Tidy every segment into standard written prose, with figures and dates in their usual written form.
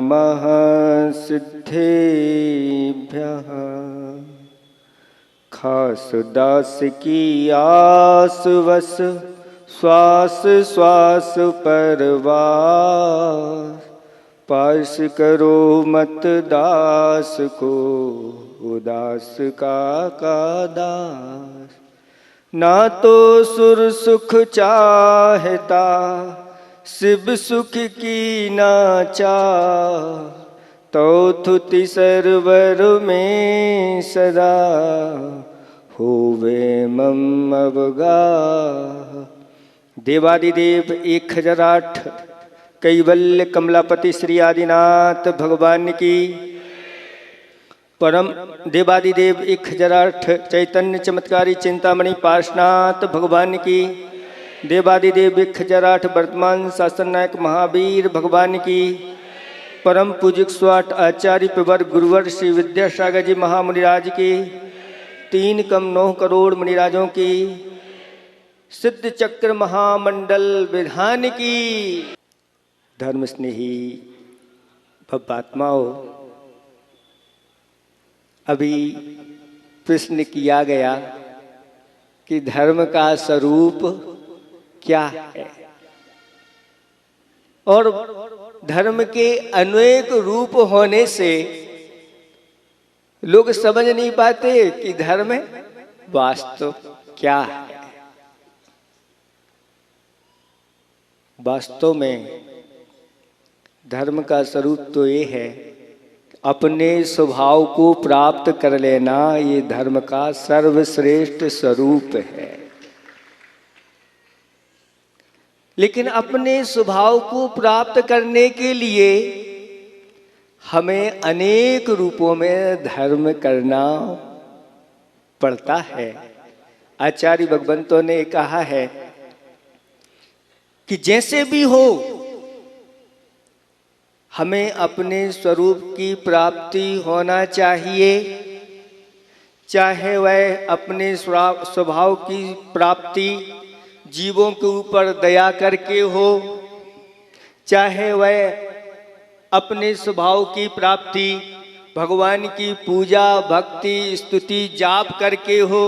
नमः सिद्धेभ्यः। खास दास की आस वस श्वास श्वास परवास। पास करो मत दास को उदास का दास। ना तो सुर सुख चाहता शिव सुख की ना चाह। तो थुति सरवर में सदा होवे मम अवगाह। देवादिदेव 1008 कैवल्य कमलापति श्री आदिनाथ भगवान की। परम देवादिदेव 1008 चैतन्य चमत्कारी चिंतामणि पार्श्वनाथ भगवान की। देवादिदेव 1008 वर्तमान शासन नायक महावीर भगवान की। परम पूज्य 108 आचार्य प्रवर गुरुवर श्री विद्यासागर जी महामुनिराज की। 3,9 करोड़ मुनिराजों की। सिद्ध चक्र महामंडल विधान की। धर्म स्नेही भवात्माओं, अभी प्रश्न किया गया कि धर्म का स्वरूप क्या है, और धर्म के अनेक रूप होने से लोग समझ नहीं पाते कि धर्म वास्तव क्या है। वास्तव में धर्म का स्वरूप तो ये है, अपने स्वभाव को प्राप्त कर लेना। ये धर्म का सर्वश्रेष्ठ स्वरूप है। लेकिन अपने स्वभाव को प्राप्त करने के लिए हमें अनेक रूपों में धर्म करना पड़ता है। आचार्य भगवंतों ने कहा है कि जैसे भी हो हमें अपने स्वरूप की प्राप्ति होना चाहिए। चाहे वह अपने स्वभाव की प्राप्ति जीवों के ऊपर दया करके हो, चाहे वह अपने स्वभाव की प्राप्ति भगवान की पूजा भक्ति स्तुति जाप करके हो,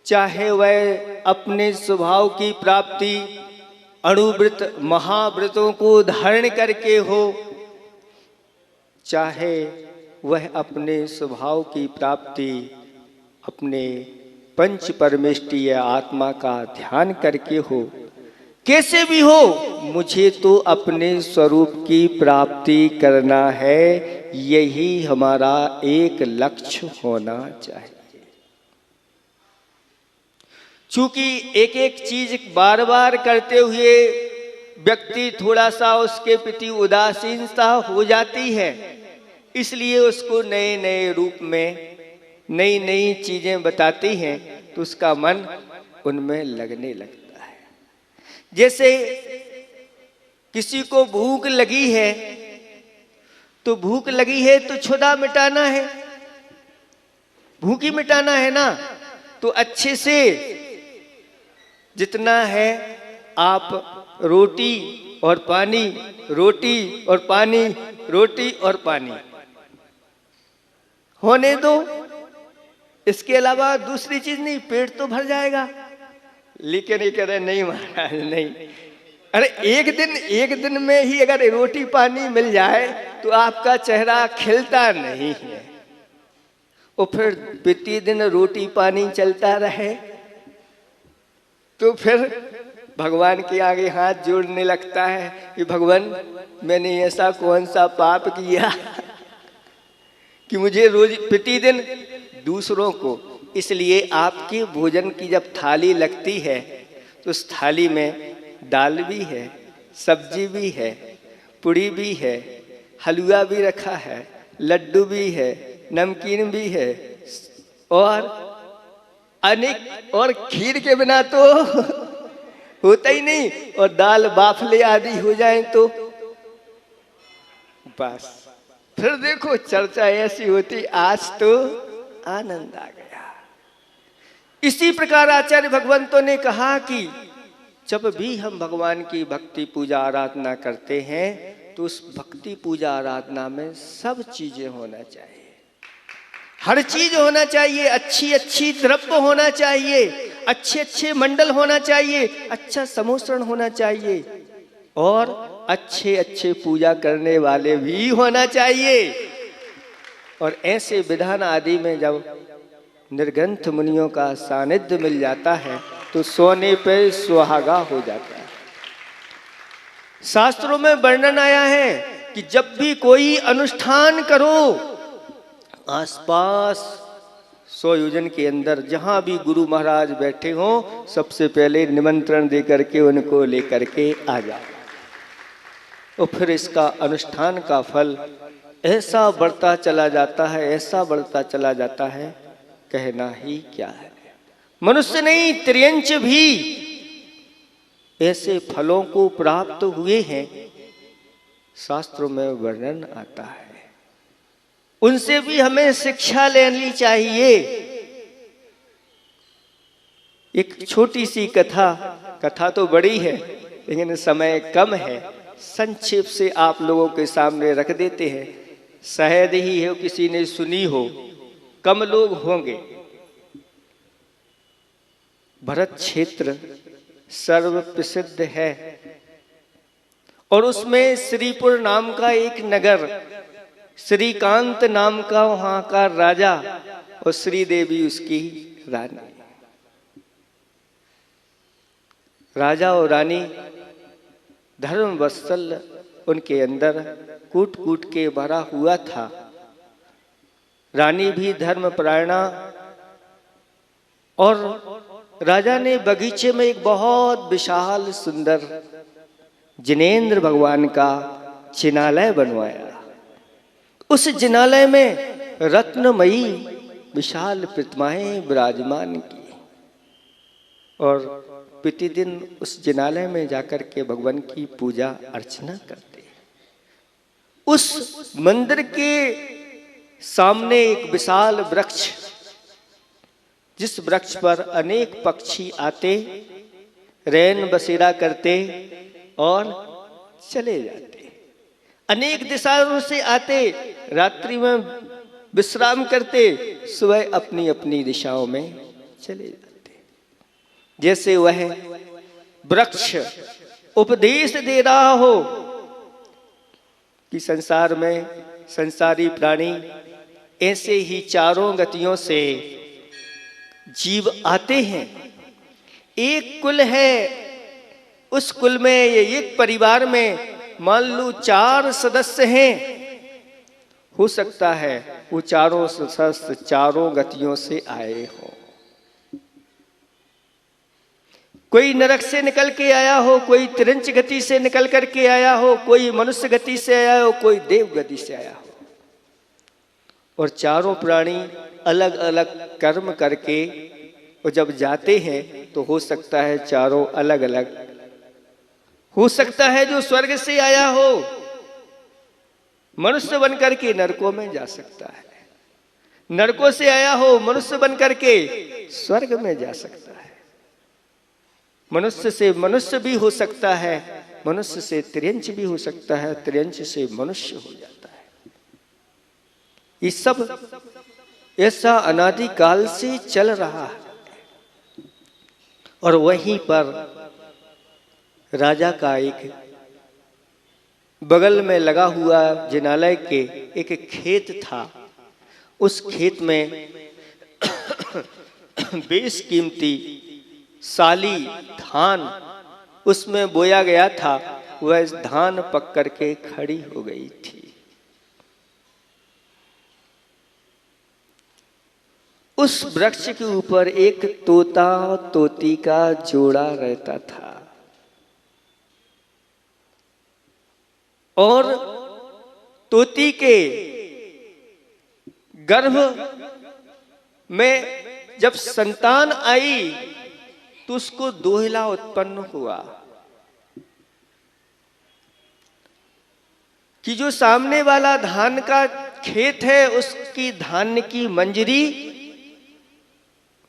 चाहे वह अपने स्वभाव की प्राप्ति अणुव्रत महाव्रतों को धारण करके हो, चाहे वह अपने स्वभाव की प्राप्ति अपने पंच परमेष्ठीय आत्मा का ध्यान करके हो। कैसे भी हो, मुझे तो अपने स्वरूप की प्राप्ति करना है, यही हमारा एक लक्ष्य होना चाहिए। चूंकि एक एक चीज बार बार करते हुए व्यक्ति थोड़ा सा उसके प्रति उदासीनता हो जाती है, इसलिए उसको नए नए रूप में नई नई चीजें बताती हैं तो उसका मन उनमें लगने लगता है। जैसे किसी को भूख लगी है तो भूख लगी है तो क्षुधा मिटाना है, भूखी मिटाना है ना। तो अच्छे से जितना है आप रोटी और पानी, रोटी और पानी, रोटी और पानी होने दो। इसके अलावा दूसरी चीज नहीं, पेट तो भर जाएगा। लेकिन ये कह रहे नहीं महाराज नहीं, अरे एक दिन में ही अगर रोटी पानी मिल जाए तो आपका चेहरा खिलता नहीं है, और फिर प्रति दिन रोटी पानी चलता रहे तो फिर भगवान के आगे हाथ जोड़ने लगता है कि भगवान मैंने ऐसा कौन सा पाप किया कि मुझे रोज प्रतिदिन दूसरों को। इसलिए आपके भोजन की जब थाली लगती है तो उस थाली में दाल भी है, सब्जी भी है, पूड़ी भी है, हलवा भी रखा है, लड्डू भी है, नमकीन भी है, और अनेक, और खीर के बिना तो होता ही नहीं, और दाल बाफले आदि हो जाए तो बस फिर देखो चर्चा ऐसी होती, आज तो आनंद आ गया। इसी प्रकार आचार्य भगवंतों ने कहा कि जब भी हम भगवान की भक्ति पूजा आराधना करते हैं तो उस भक्ति पूजा आराधना में सब चीजें होना चाहिए, हर चीज होना चाहिए। अच्छी अच्छी द्रव्य होना चाहिए, अच्छे अच्छे मंडल होना चाहिए, अच्छा समोसरण होना चाहिए, और अच्छे अच्छे पूजा करने वाले भी होना चाहिए। और ऐसे विधान आदि में जब निर्ग्रंथ मुनियों का सानिध्य मिल जाता है तो सोने पे सुहागा हो जाता है। शास्त्रों में वर्णन आया है कि जब भी कोई अनुष्ठान करो, आसपास 100 योजन के अंदर जहां भी गुरु महाराज बैठे हों, सबसे पहले निमंत्रण देकर के उनको लेकर के आ जाओ। और फिर इसका अनुष्ठान का फल ऐसा बढ़ता चला जाता है, ऐसा बढ़ता चला जाता है, कहना ही क्या है। मनुष्य नहीं, त्रियंच भी ऐसे फलों को प्राप्त हुए हैं, शास्त्रों में वर्णन आता है। उनसे भी हमें शिक्षा लेनी चाहिए। एक छोटी सी कथा तो बड़ी है लेकिन समय कम है, संक्षेप से आप लोगों के सामने रख देते हैं। शायद ही है किसी ने सुनी हो, कम लोग होंगे। भरत क्षेत्र सर्व प्रसिद्ध है और उसमें श्रीपुर नाम का एक नगर, श्रीकांत नाम का वहां का राजा और श्रीदेवी उसकी रानी। राजा और रानी धर्म वत्सल उनके अंदर कूट कूट के भरा हुआ था। रानी भी धर्मपरायणा, और राजा ने बगीचे में एक बहुत विशाल सुंदर जिनेंद्र भगवान का जिनालय बनवाया। उस जिनालय में रत्नमयी विशाल प्रतिमाएं विराजमान की, और प्रतिदिन उस जिनालय में जाकर के भगवान की पूजा अर्चना करते। उस मंदिर के सामने एक विशाल वृक्ष, जिस वृक्ष पर अनेक पक्षी आते, रैन बसेरा करते और चले जाते। अनेक दिशाओं से आते, रात्रि में विश्राम करते, सुबह अपनी अपनी दिशाओं में चले जाते। जैसे वह वृक्ष उपदेश दे रहा हो कि संसार में संसारी प्राणी ऐसे ही चारों गतियों से जीव आते हैं। एक कुल है, उस कुल में ये एक परिवार में मान लो 4 सदस्य हैं, हो सकता है वो चारों सदस्य चारों गतियों से आए हो। कोई नरक से निकल के आया हो, कोई त्रिंच गति से निकल करके आया हो, कोई मनुष्य गति से आया हो, कोई देव गति से आया हो। और चारों प्राणी अलग अलग कर्म करके और जब जाते हैं तो हो सकता है चारों अलग अलग, हो सकता है जो स्वर्ग से आया हो मनुष्य बनकर के नरकों में जा सकता है, नरकों से आया हो मनुष्य बनकर के स्वर्ग में जा सकता है, मनुष्य से मनुष्य भी हो सकता है, मनुष्य से त्रियंच भी हो सकता है, त्रियंच से मनुष्य हो जाता है। ये सब ऐसा अनादि काल से चल रहा है। और वहीं पर राजा का एक बगल में लगा हुआ जिनालय के एक खेत था। उस खेत में बेशकीमती साली धान उसमें बोया गया था। वह धान पक करके खड़ी हो गई थी। उस वृक्ष के ऊपर एक तोता तोती का जोड़ा रहता था और तोती के गर्भ में जब संतान आई तो उसको दोहला उत्पन्न हुआ कि जो सामने वाला धान का खेत है उसकी धान की मंजरी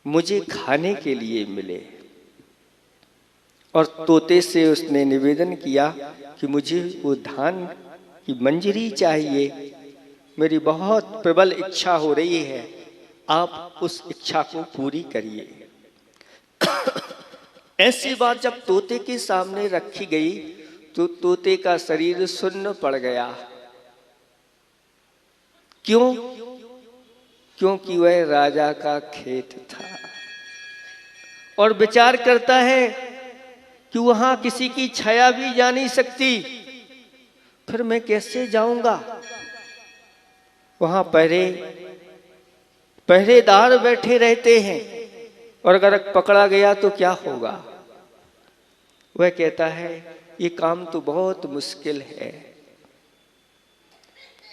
मुझे खाने के लिए मिले। और तोते से उसने निवेदन किया कि मुझे वो धान कि मंजरी चाहिए, मेरी बहुत प्रबल इच्छा हो रही है, आप उस इच्छा को पूरी करिए। ऐसी बात जब तोते के सामने रखी गई तो तोते का शरीर सुन्न पड़ गया। क्यों? क्योंकि वह राजा का खेत था और विचार करता है कि वहां किसी की छाया भी जा नहीं सकती, फिर मैं कैसे जाऊंगा? वहां पहरेदार बैठे रहते हैं और अगर पकड़ा गया तो क्या होगा? वह कहता है ये काम तो बहुत मुश्किल है।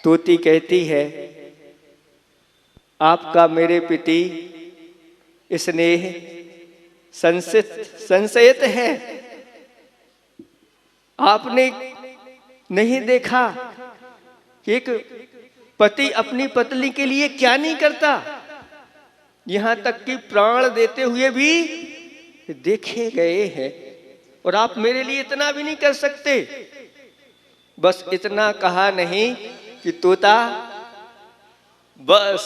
तोती कहती है आपका मेरे प्रति स्नेह संशयित है। आपने नहीं देखा कि एक पति अपनी पत्नी के लिए क्या नहीं करता, यहां तक कि प्राण देते हुए भी देखे गए हैं, और आप मेरे लिए इतना भी नहीं कर सकते। बस इतना कहा नहीं कि तोता बस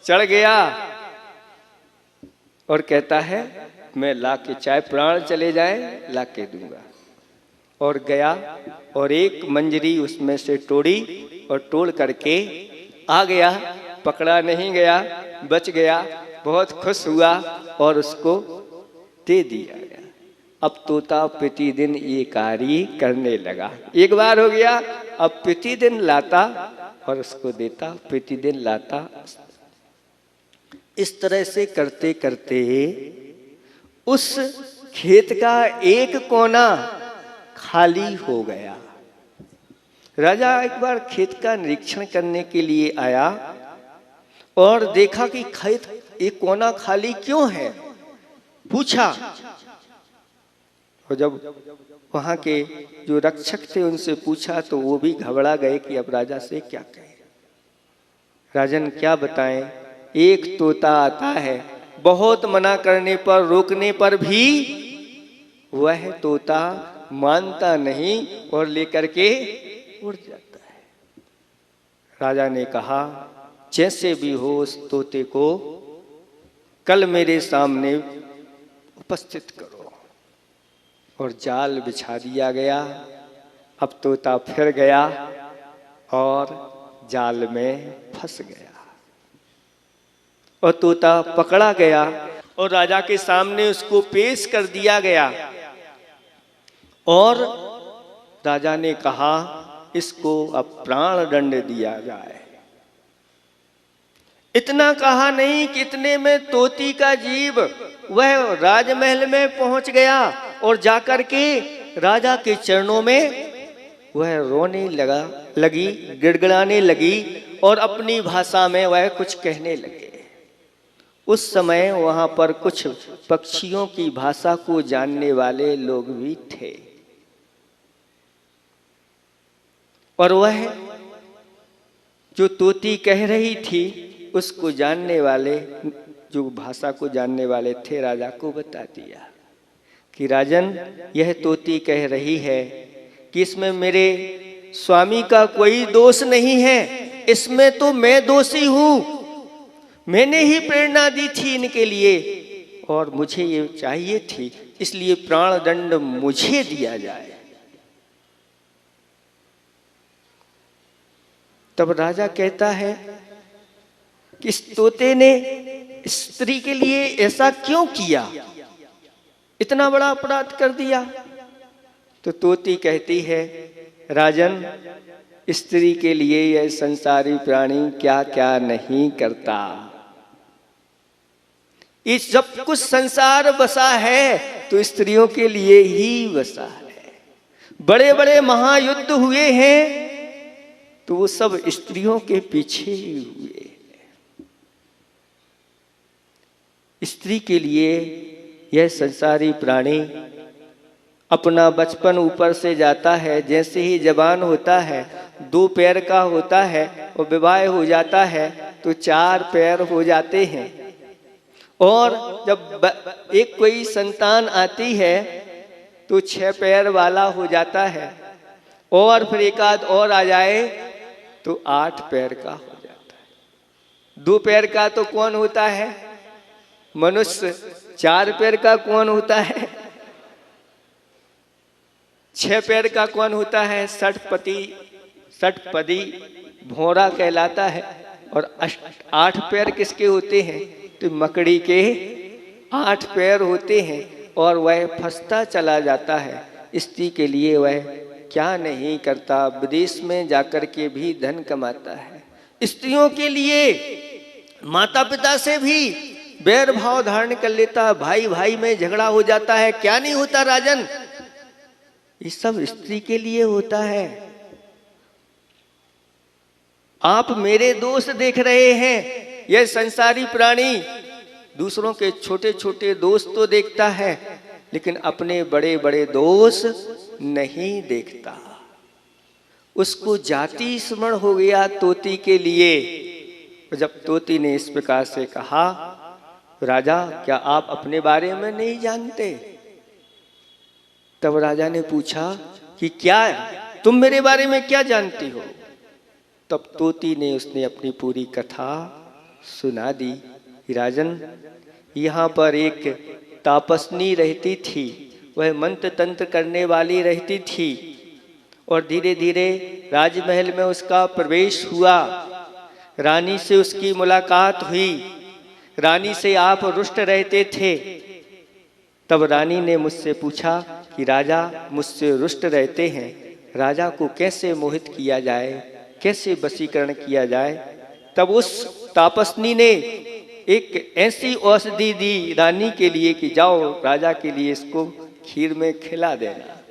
चढ़ गया और कहता है मैं लाके, चाहे प्राण चले जाए लाके दूंगा। और गया और एक मंजरी उसमें से तोड़ी और तोड़ करके आ गया। पकड़ा नहीं गया, बच गया, बहुत खुश हुआ और उसको दे दिया गया। अब तोता प्रतिदिन ये कार्य करने लगा। एक बार हो गया, अब प्रतिदिन लाता और उसको देता, प्रतिदिन लाता। इस तरह से करते करते उस खेत का एक कोना खाली हो गया। राजा एक बार खेत का निरीक्षण करने के लिए आया और देखा कि खेत एक कोना खाली क्यों है। पूछा, और जब वहां के जो रक्षक थे उनसे पूछा तो वो भी घबरा गए कि अब राजा से क्या कहें। राजन क्या बताएं, एक तोता आता है, बहुत मना करने पर, रोकने पर भी वह तोता मानता नहीं और लेकर के उड़ जाता है। राजा ने कहा जैसे भी हो उस तोते को कल मेरे सामने उपस्थित करो। और जाल बिछा दिया गया। अब तोता फिर गया और जाल में फंस गया और तोता पकड़ा गया और राजा के सामने उसको पेश कर दिया गया। और राजा ने कहा इसको अब प्राण दंड दिया जाए। इतना कहा नहीं कि इतने में तोती का जीव वह राजमहल में पहुंच गया और जाकर के राजा के चरणों में वह रोने लगी, गिड़गिड़ाने लगी और अपनी भाषा में वह कुछ कहने लगे। उस समय वहां पर कुछ पक्षियों की भाषा को जानने वाले लोग भी थे और वह जो तोती कह रही थी उसको जानने वाले, जो भाषा को जानने वाले थे, राजा को बता दिया कि राजन यह तोती कह रही है कि इसमें मेरे स्वामी का कोई दोष नहीं है, इसमें तो मैं दोषी हूं। मैंने ही प्रेरणा दी थी इनके लिए और मुझे ये चाहिए थी, इसलिए प्राण दंड मुझे दिया जाए। तब राजा कहता है कि इस तोते ने स्त्री के लिए ऐसा क्यों किया, इतना बड़ा अपराध कर दिया। तो तोती कहती है राजन स्त्री के लिए यह संसारी प्राणी क्या क्या नहीं करता। इस सब कुछ संसार बसा है तो स्त्रियों के लिए ही बसा है। बड़े बड़े महायुद्ध हुए हैं तो वो सब स्त्रियों के पीछे ही हुए। स्त्री के लिए यह संसारी प्राणी अपना बचपन ऊपर से जाता है, जैसे ही जवान होता है 2 पैर का होता है और विवाह हो जाता है तो 4 पैर हो जाते हैं। और जब एक कोई संतान आती है तो 6 पैर वाला हो जाता है। और फिर एक आध और आ जाए तो 8 पैर का हो जाता है। 2 पैर का तो कौन होता है मनुष्य, 4 पैर का कौन होता है, 6 पैर का कौन होता है, षटपदी भौरा कहलाता है। और 8 पैर किसके होते हैं, तो मकड़ी के 8 पैर होते हैं। और वह फंसता चला जाता है। स्त्री के लिए वह क्या नहीं करता, विदेश में जाकर के भी धन कमाता है। स्त्रियों के लिए माता पिता से भी बैर भाव धारण कर लेता, भाई भाई में झगड़ा हो जाता है। क्या नहीं होता राजन, ये सब स्त्री के लिए होता है। आप मेरे दोष देख रहे हैं, यह संसारी प्राणी दूसरों के छोटे छोटे दोष तो देखता है, लेकिन अपने बड़े बड़े दोष नहीं देखता। उसको जाति स्मरण हो गया तोती के लिए। जब तोती ने इस प्रकार से कहा, राजा क्या आप अपने बारे में नहीं जानते? तब राजा ने पूछा कि क्या तुम मेरे बारे में क्या जानती हो? तब तोती ने उसने अपनी पूरी कथा सुना दी। राजन, यहाँ पर एक तापसनी रहती थी, वह मंत्र तंत्र करने वाली रहती थी। और धीरे धीरे राजमहल में उसका प्रवेश हुआ, रानी से उसकी मुलाकात हुई। रानी से आप रुष्ट रहते थे। तब रानी ने मुझसे पूछा कि राजा मुझसे रुष्ट रहते हैं, राजा को कैसे मोहित किया जाए, कैसे वशीकरण किया जाए। तब उस तापसनी ने एक ऐसी औषधि दी रानी के लिए कि जाओ राजा के लिए इसको खीर में खिला देना।